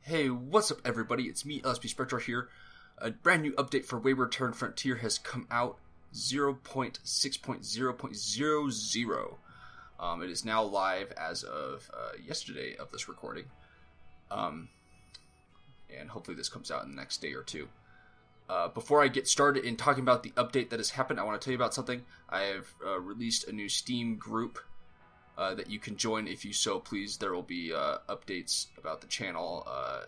Hey, what's up everybody? It's me, Spectrar here. A brand new update for Wayward Turn Frontier has come out, 0.6.0.00. It is now live as of yesterday of this recording. And hopefully this comes out in the next day or two. Before I get started in talking about the update that has happened, I want to tell you about something. I have released a new Steam group that you can join if you so please. There will be updates about the channel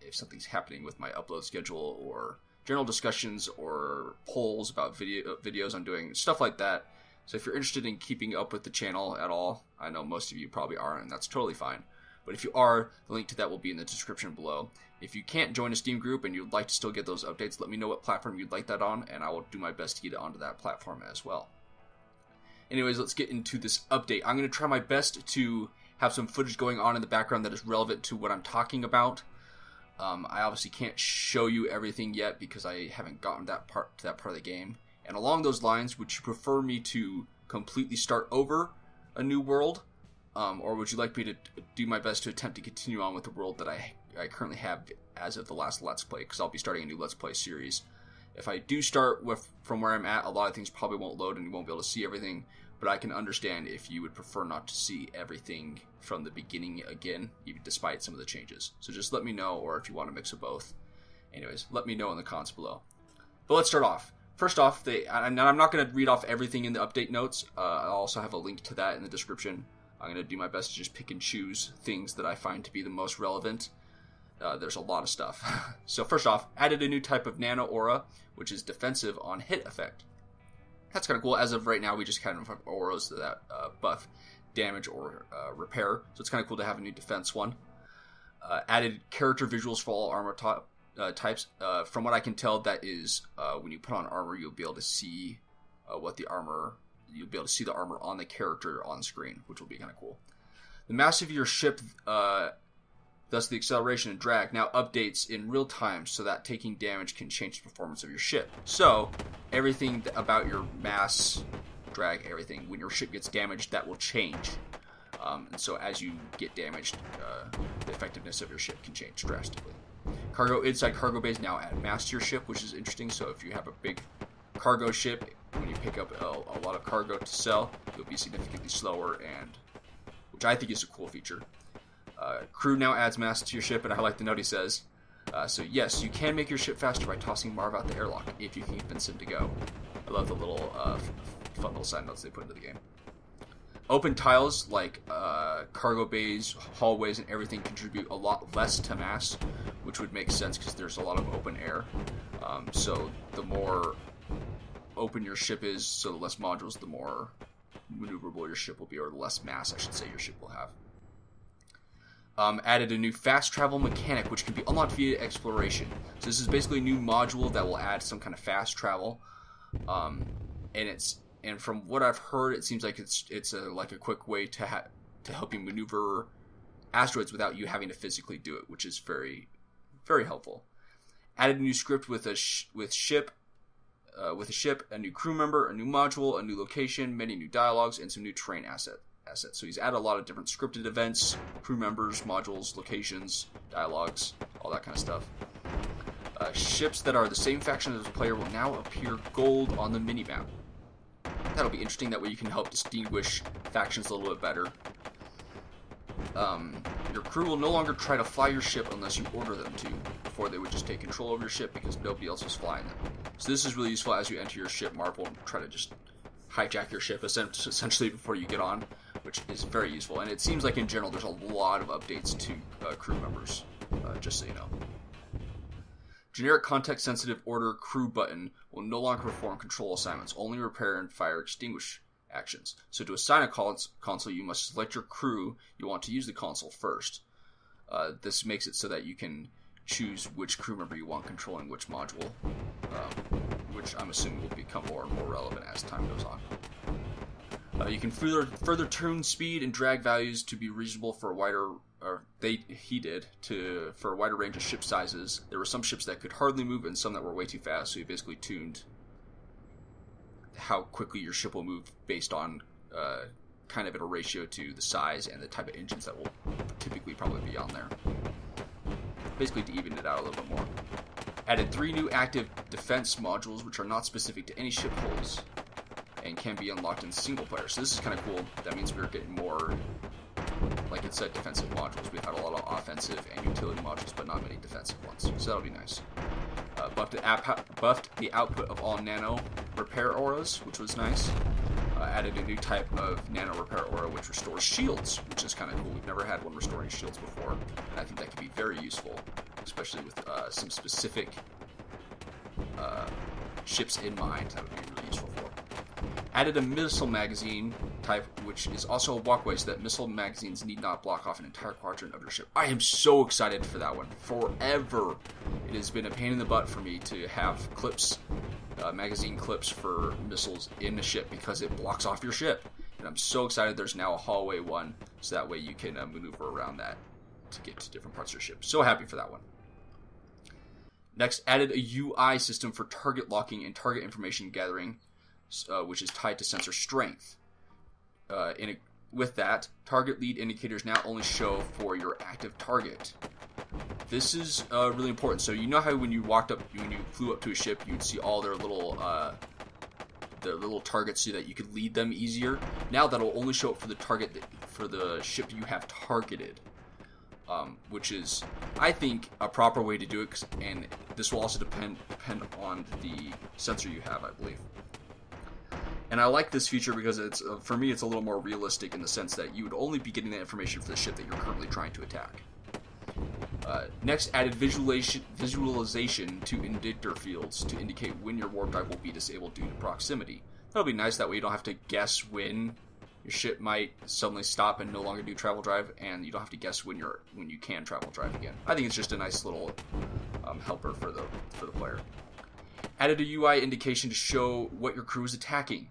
if something's happening with my upload schedule, or general discussions or polls about videos I'm doing, stuff like that. So if you're interested in keeping up with the channel at all, I know most of you probably aren't, and that's totally fine. But if you are, the link to that will be in the description below. If you can't join a Steam group and you'd like to still get those updates, let me know what platform you'd like that on, and I will do my best to get it onto that platform as well. Anyways, let's get into this update. I'm going to try my best to have some footage going on in the background that is relevant to what I'm talking about. I obviously can't show you everything yet because I haven't gotten to that part of the game. And along those lines, would you prefer me to completely start over a new world? Or would you like me to do my best to attempt to continue on with the world that I currently have as of the last Let's Play? Because I'll be starting a new Let's Play series. If I do start from where I'm at, a lot of things probably won't load and you won't be able to see everything. But I can understand if you would prefer not to see everything from the beginning again, even despite some of the changes. So just let me know, or if you want a mix of both. Anyways, let me know in the comments below. But let's start off. First off, and I'm not going to read off everything in the update notes. I'll also have a link to that in the description. I'm going to do my best to just pick and choose things that I find to be the most relevant. There's a lot of stuff. So first off, added a new type of nano aura, which is defensive on hit effect. That's kind of cool. As of right now, we just kind of have auras that buff damage or repair. So it's kind of cool to have a new defense one. Added character visuals for all armor types. From what I can tell, that is when you put on armor, you'll be able to see You'll be able to see the armor on the character on screen, which will be kind of cool. The mass of your ship, thus the acceleration and drag, now updates in real time so that taking damage can change the performance of your ship. So everything about your mass, drag, everything, when your ship gets damaged, that will change. And so as you get damaged, the effectiveness of your ship can change drastically. Inside cargo bays now add mass to your ship, which is interesting. So if you have a big cargo ship, when you pick up a lot of cargo to sell, you'll be significantly slower, and which I think is a cool feature. Crew now adds mass to your ship, and I like the note he says. So yes, you can make your ship faster by tossing Marv out the airlock if you can convince him to go. I love the little fun little side notes they put into the game. Open tiles like cargo bays, hallways, and everything contribute a lot less to mass, which would make sense because there's a lot of open air. So the more open your ship is, so the less modules, the more maneuverable your ship will be, or the less mass, I should say, your ship will have. Added a new fast travel mechanic, which can be unlocked via exploration. So this is basically a new module that will add some kind of fast travel, and from what I've heard, it seems like it's a quick way to help you maneuver asteroids without you having to physically do it, which is very, very helpful. Added a new script with a ship, a new crew member, a new module, a new location, many new dialogues, and some new terrain assets. So he's added a lot of different scripted events, crew members, modules, locations, dialogues, all that kind of stuff. Ships that are the same faction as the player will now appear gold on the minimap. That'll be interesting. That way you can help distinguish factions a little bit better. Your crew will no longer try to fly your ship unless you order them to. Before, they would just take control of your ship because nobody else was flying them. So this is really useful as you enter your ship, Marvel, and try to just hijack your ship essentially before you get on, which is very useful. And it seems like in general there's a lot of updates to crew members, just so you know. Generic context-sensitive order crew button will no longer perform control assignments, only repair and fire extinguish actions. So to assign a console, you must select your crew you want to use the console first. This makes it so that you can choose which crew member you want controlling which module, which I'm assuming will become more and more relevant as time goes on. You can further tune speed and drag values to be reasonable for a wider, for a wider range of ship sizes. There were some ships that could hardly move and some that were way too fast, so he basically tuned how quickly your ship will move based on kind of in a ratio to the size and the type of engines that will typically probably be on there. basically to even it out a little bit more. Added 3 new active defense modules, which are not specific to any ship hulls, and can be unlocked in single player. So this is kind of cool. That means we're getting more, like it said, defensive modules. We've had a lot of offensive and utility modules, but not many defensive ones. So that'll be nice. Buffed the output of all nano repair auras, which was nice. Added a new type of nano repair aura, which restores shields, which is kind of cool. We've never had one restoring shields before, and I think that could be very useful, especially with some specific ships in mind. That would be really useful for. Added a missile magazine type, which is also a walkway, so that missile magazines need not block off an entire quadrant of your ship. I am so excited for that one. Forever, it has been a pain in the butt for me to have clips, magazine clips for missiles in the ship because it blocks off your ship. And I'm so excited there's now a hallway one, so that way you can maneuver around that to get to different parts of your ship. So happy for that one. Next, added a UI system for target locking and target information gathering, which is tied to sensor strength. With that, target lead indicators now only show for your active target. This is really important. So you know how when you flew up to a ship, you'd see all their little targets so that you could lead them easier. Now that'll only show up for the target for the ship you have targeted, which is, I think, a proper way to do it. And this will also depend on the sensor you have, I believe. And I like this feature because it's for me it's a little more realistic in the sense that you would only be getting that information for the ship that you're currently trying to attack. Next, added visualization to indicator fields to indicate when your warp drive will be disabled due to proximity. That'll be nice, that way you don't have to guess when your ship might suddenly stop and no longer do travel drive, and you don't have to guess when you can travel drive again. I think it's just a nice little helper for the player. Added a UI indication to show what your crew is attacking.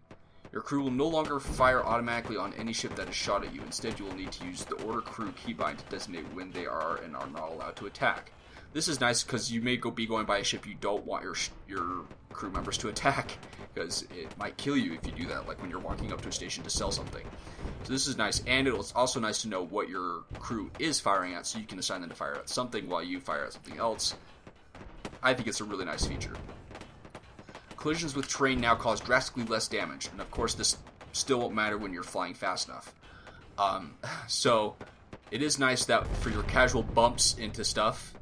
Your crew will no longer fire automatically on any ship that is shot at you. Instead, you will need to use the order crew keybind to designate when they are and are not allowed to attack. This is nice because you may be going by a ship you don't want your crew members to attack, because it might kill you if you do that, like when you're walking up to a station to sell something. So this is nice, and it's also nice to know what your crew is firing at, so you can assign them to fire at something while you fire at something else. I think it's a really nice feature. Collisions with terrain now cause drastically less damage, and of course this still won't matter when you're flying fast enough. So it is nice that for your casual bumps into stuff,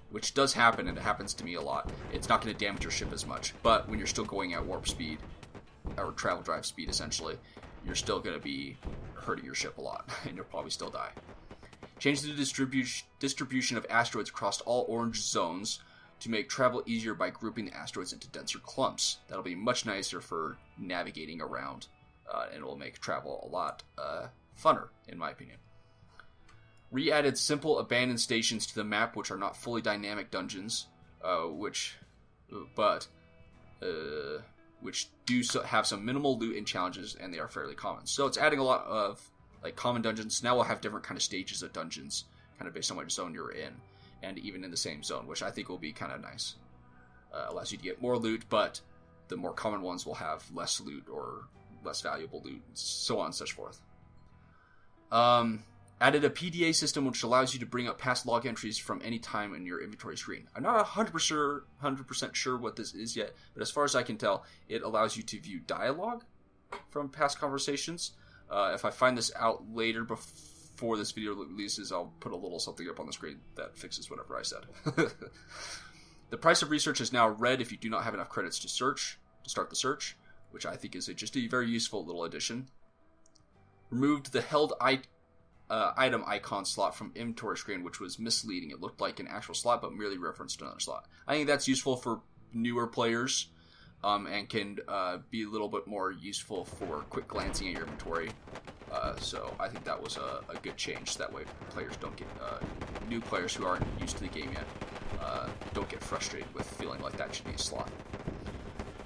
which does happen, and it happens to me a lot, it's not going to damage your ship as much. But when you're still going at warp speed, or travel drive speed essentially, you're still going to be hurting your ship a lot, and you'll probably still die. Change the distribution of asteroids across all orange zones to make travel easier by grouping the asteroids into denser clumps. That'll be much nicer for navigating around, and it will make travel a lot funner, in my opinion. Re-added simple abandoned stations to the map, which are not fully dynamic dungeons, which do have some minimal loot and challenges, and they are fairly common. So it's adding a lot of like common dungeons. Now we'll have different kind of stages of dungeons, kind of based on what zone you're in, and even in the same zone, which I think will be kind of nice. Allows you to get more loot, but the more common ones will have less loot or less valuable loot, and so on and such forth. Added a PDA system which allows you to bring up past log entries from any time in your inventory screen. I'm not 100% sure what this is yet, but as far as I can tell, it allows you to view dialogue from past conversations. If I find this out later before this video releases, I'll put a little something up on the screen that fixes whatever I said. The price of research is now red if you do not have enough credits to start the search, which I think is just a very useful little addition. Removed the held item icon slot from inventory screen, which was misleading. It looked like an actual slot, but merely referenced another slot. I think that's useful for newer players, and can be a little bit more useful for quick glancing at your inventory. So I think that was a good change. That way players don't get, new players who aren't used to the game yet, don't get frustrated with feeling like that should be a slot.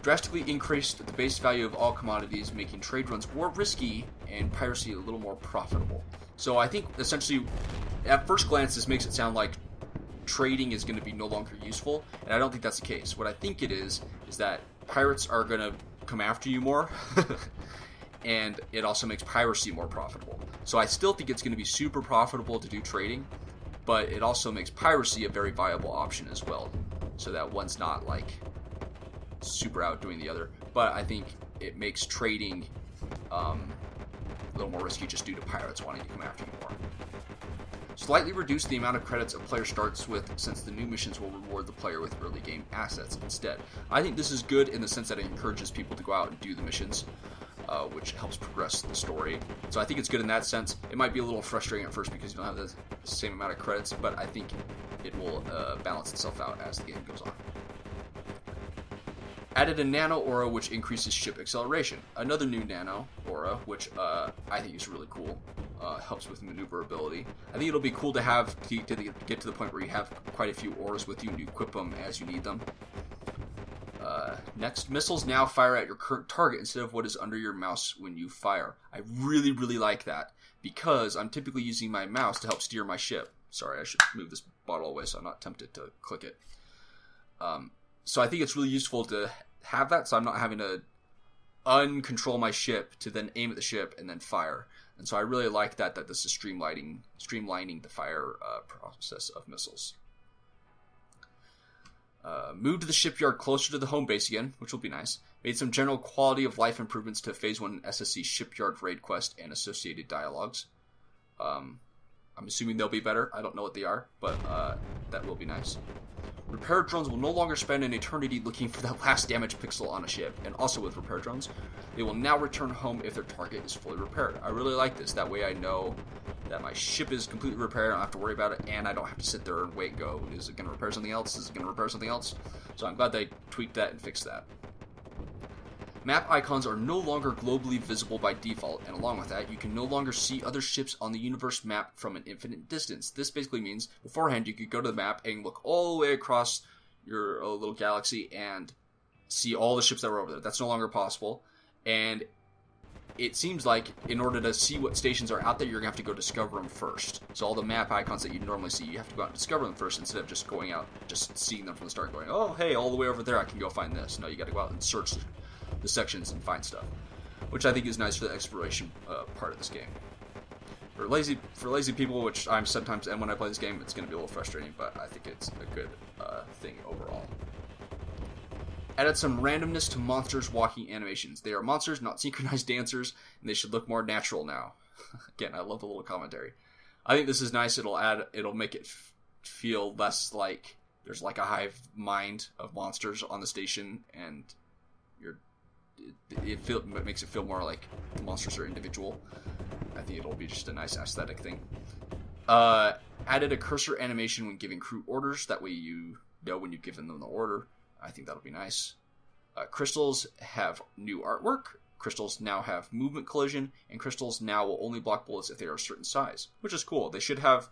Drastically increased the base value of all commodities, making trade runs more risky and piracy a little more profitable. So I think essentially, at first glance, this makes it sound like trading is going to be no longer useful, and I don't think that's the case. What I think it is that pirates are going to come after you more, and it also makes piracy more profitable. So I still think it's going to be super profitable to do trading, but it also makes piracy a very viable option as well, so that one's not like super outdoing the other. But I think it makes trading a little more risky just due to pirates wanting to come after you more. Slightly reduce the amount of credits a player starts with, since the new missions will reward the player with early game assets instead. I think this is good in the sense that it encourages people to go out and do the missions, which helps progress the story. So I think it's good in that sense. It might be a little frustrating at first because you don't have the same amount of credits, but I think it will balance itself out as the game goes on. Added a nano aura which increases ship acceleration. Another new nano aura, which I think is really cool. Helps with maneuverability. I think it'll be cool to have to get to the point where you have quite a few auras with you and you equip them as you need them. Next, missiles now fire at your current target instead of what is under your mouse when you fire. I really, really like that because I'm typically using my mouse to help steer my ship. Sorry, I should move this bottle away so I'm not tempted to click it. So I think it's really useful to have that, so I'm not having to uncontrol my ship to then aim at the ship and then fire. And so I really like that this is streamlining the fire process of missiles. Moved the shipyard closer to the home base again, which will be nice. Made some general quality of life improvements to Phase 1 SSC shipyard raid quest and associated dialogues. I'm assuming they'll be better. I don't know what they are, but that will be nice. Repair drones will no longer spend an eternity looking for that last damaged pixel on a ship, and also with repair drones, they will now return home if their target is fully repaired. I really like this. That way I know that my ship is completely repaired, I don't have to worry about it, and I don't have to sit there and wait and go, is it going to repair something else? Is it going to repair something else? So I'm glad they tweaked that and fixed that. Map icons are no longer globally visible by default, and along with that, you can no longer see other ships on the universe map from an infinite distance. This basically means, beforehand, you could go to the map and look all the way across your little galaxy and see all the ships that were over there. That's no longer possible, and it seems like in order to see what stations are out there, you're going to have to go discover them first. So all the map icons that you normally see, you have to go out and discover them first instead of just going out, just seeing them from the start going, oh, hey, all the way over there, I can go find this. No, you got to go out and search the sections and find stuff, which I think is nice for the exploration part of this game. For lazy people, which I'm sometimes am when I play this game, it's going to be a little frustrating, but I think it's a good thing overall. Added some randomness to monsters' walking animations. They are monsters, not synchronized dancers, and they should look more natural now. Again, I love the little commentary. I think this is nice. It'll make it feel less like there's like a hive mind of monsters on the station, and it makes it feel more like the monsters are individual. I think it'll be just a nice aesthetic thing. Added a cursor animation when giving crew orders. That way you know when you've given them the order. I think that'll be nice. Crystals have new artwork. Crystals now have movement collision, and crystals now will only block bullets if they are a certain size, which is cool. They should have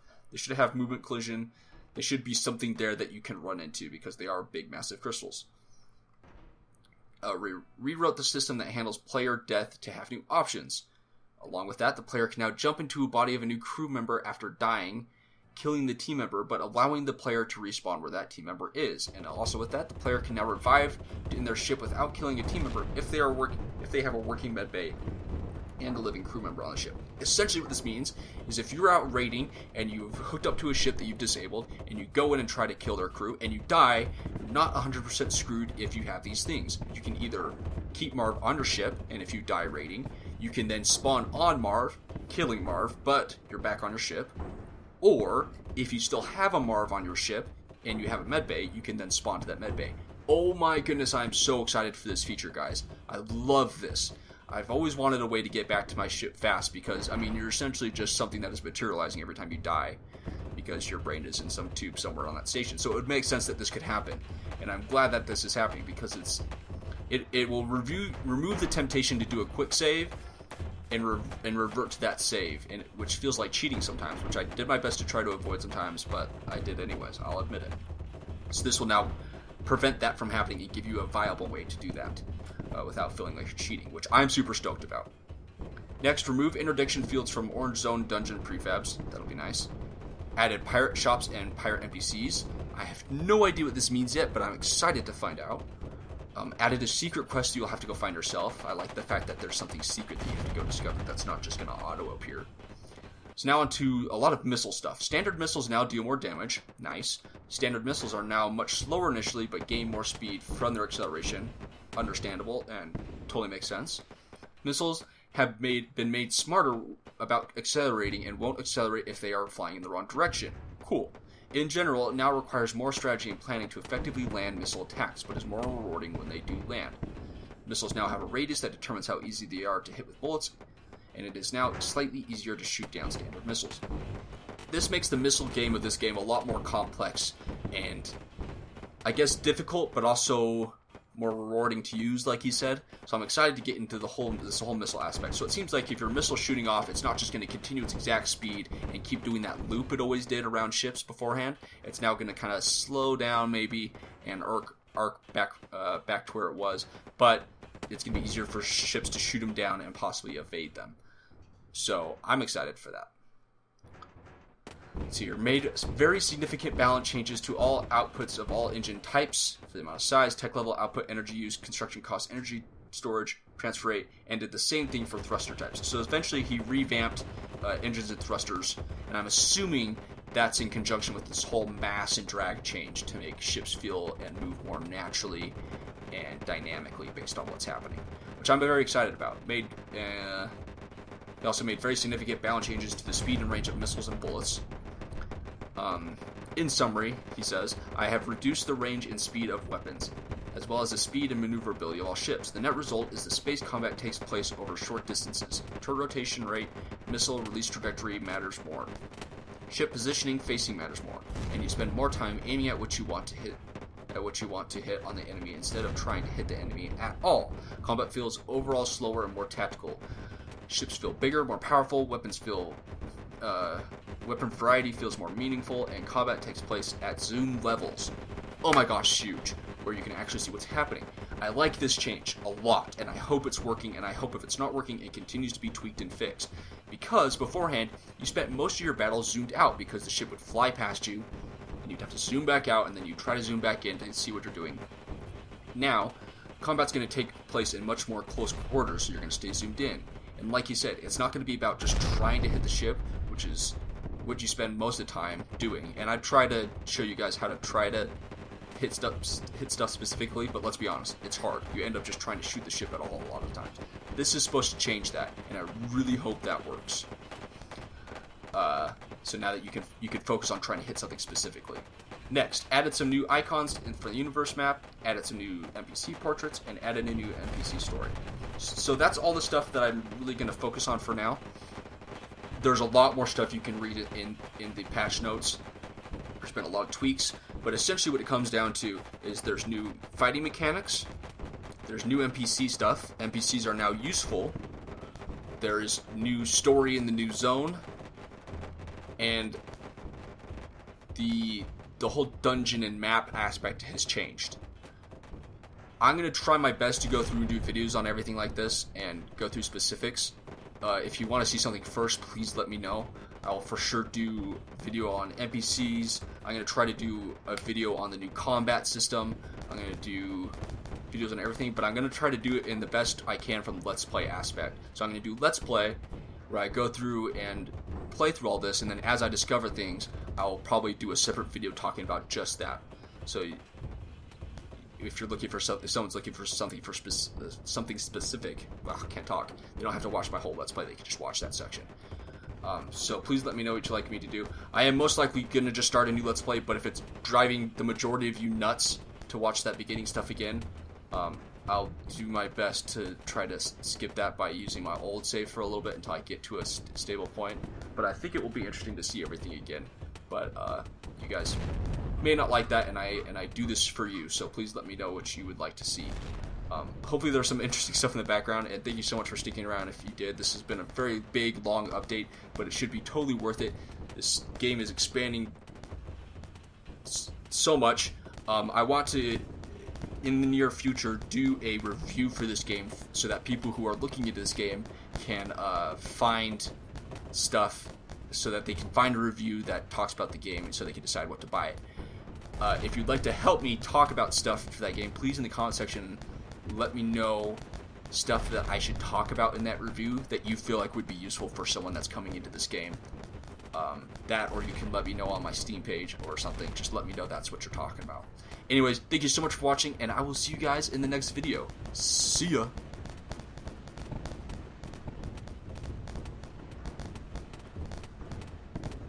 movement collision. There should be something there that you can run into because they are big, massive crystals. Rewrote the system that handles player death to have new options. Along with that, the player can now jump into a body of a new crew member after dying, killing the team member, but allowing the player to respawn where that team member is. And also with that, the player can now revive in their ship without killing a team member if they have a working medbay and a living crew member on the ship. Essentially what this means is if you're out raiding and you've hooked up to a ship that you've disabled and you go in and try to kill their crew and you die, you're not 100% screwed if you have these things. You can either keep Marv on your ship, and if you die raiding, you can then spawn on Marv, killing Marv, but you're back on your ship. Or if you still have a Marv on your ship and you have a medbay, you can then spawn to that medbay. Oh my goodness, I'm so excited for this feature, guys. I love this. I've always wanted a way to get back to my ship fast because, I mean, you're essentially just something that is materializing every time you die because your brain is in some tube somewhere on that station. So it would make sense that this could happen. And I'm glad that this is happening because it will remove the temptation to do a quick save and revert to that save, which feels like cheating sometimes, which I did my best to try to avoid sometimes, but I did anyways, I'll admit it. So this will now prevent that from happening and give you a viable way to do that without feeling like you're cheating, which I'm super stoked about. Next, remove interdiction fields from Orange Zone dungeon prefabs. That'll be nice. Added pirate shops and pirate NPCs. I have no idea what this means yet, but I'm excited to find out. Added a secret quest you'll have to go find yourself. I like the fact that there's something secret that you have to go discover that's not just going to auto appear. So now onto a lot of missile stuff. Standard missiles now deal more damage. Nice. Standard missiles are now much slower initially, but gain more speed from their acceleration. Understandable and totally makes sense. Missiles have been made smarter about accelerating and won't accelerate if they are flying in the wrong direction. Cool. In general, it now requires more strategy and planning to effectively land missile attacks, but is more rewarding when they do land. Missiles now have a radius that determines how easy they are to hit with bullets, and it is now slightly easier to shoot down standard missiles. This makes the missile game of this game a lot more complex and, I guess, difficult, but also more rewarding to use, like he said. So I'm excited to get into this whole missile aspect. So it seems like if your missile shooting off, it's not just going to continue its exact speed and keep doing that loop it always did around ships beforehand. It's now going to kind of slow down maybe and arc back to where it was, but it's going to be easier for ships to shoot them down and possibly evade them. So I'm excited for that. Let's see here. Made very significant balance changes to all outputs of all engine types for the amount of size, tech level, output, energy use, construction cost, energy storage, transfer rate, and did the same thing for thruster types. So eventually he revamped engines and thrusters, and I'm assuming that's in conjunction with this whole mass and drag change to make ships feel and move more naturally and dynamically based on what's happening, which I'm very excited about. They also made very significant balance changes to the speed and range of missiles and bullets. In summary, he says, I have reduced the range and speed of weapons, as well as the speed and maneuverability of all ships. The net result is the space combat takes place over short distances. Turret rotation rate, missile release trajectory matters more. Ship positioning, facing matters more, and you spend more time aiming at what you want to hit on the enemy instead of trying to hit the enemy at all. Combat feels overall slower and more tactical. Ships feel bigger, more powerful, weapon variety feels more meaningful, and combat takes place at zoom levels. Oh my gosh, huge, where you can actually see what's happening. I like this change a lot, and I hope it's working, and I hope if it's not working, it continues to be tweaked and fixed. Because beforehand, you spent most of your battles zoomed out because the ship would fly past you, and you'd have to zoom back out, and then you try to zoom back in to see what you're doing. Now, combat's going to take place in much more close quarters, so you're going to stay zoomed in. And like you said, it's not going to be about just trying to hit the ship, which is what you spend most of the time doing. And I try to show you guys how to try to hit stuff specifically, but let's be honest, it's hard. You end up just trying to shoot the ship at all a lot of times. This is supposed to change that, and I really hope that works. So now that you can focus on trying to hit something specifically. Next, added some new icons for the universe map, added some new NPC portraits, and added a new NPC story. So that's all the stuff that I'm really going to focus on for now. There's a lot more stuff you can read in the patch notes. There's been a lot of tweaks, but essentially what it comes down to is there's new fighting mechanics, there's new NPC stuff. NPCs are now useful. There's new story in the new zone, and the whole dungeon and map aspect has changed. I'm going to try my best to go through and do videos on everything like this and go through specifics. If you want to see something first, please let me know. I'll for sure do a video on NPCs. I'm going to try to do a video on the new combat system. I'm going to do videos on everything, but I'm going to try to do it in the best I can from the Let's Play aspect. So I'm going to do Let's Play, where I go through and play through all this, and then as I discover things, I'll probably do a separate video talking about just that. So if you're looking for something, if someone's looking for something something specific, well, I can't talk. They don't have to watch my whole Let's Play. They can just watch that section. So please let me know what you'd like me to do. I am most likely going to just start a new Let's Play, but if it's driving the majority of you nuts to watch that beginning stuff again, I'll do my best to try to skip that by using my old save for a little bit until I get to a stable point. But I think it will be interesting to see everything again. But you guys may not like that, and I do this for you, so please let me know what you would like to see. Hopefully there's some interesting stuff in the background, and thank you so much for sticking around if you did. This has been a very big, long update, but it should be totally worth it. This game is expanding so much. I want to, in the near future, do a review for this game so that people who are looking into this game can find stuff, so that they can find a review that talks about the game and so they can decide what to buy it. If you'd like to help me talk about stuff for that game, please in the comment section let me know stuff that I should talk about in that review that you feel like would be useful for someone that's coming into this game. that, or you can let me know on my Steam page or something. Just let me know that's what you're talking about. Anyways, thank you so much for watching, and I will see you guys in the next video. See ya!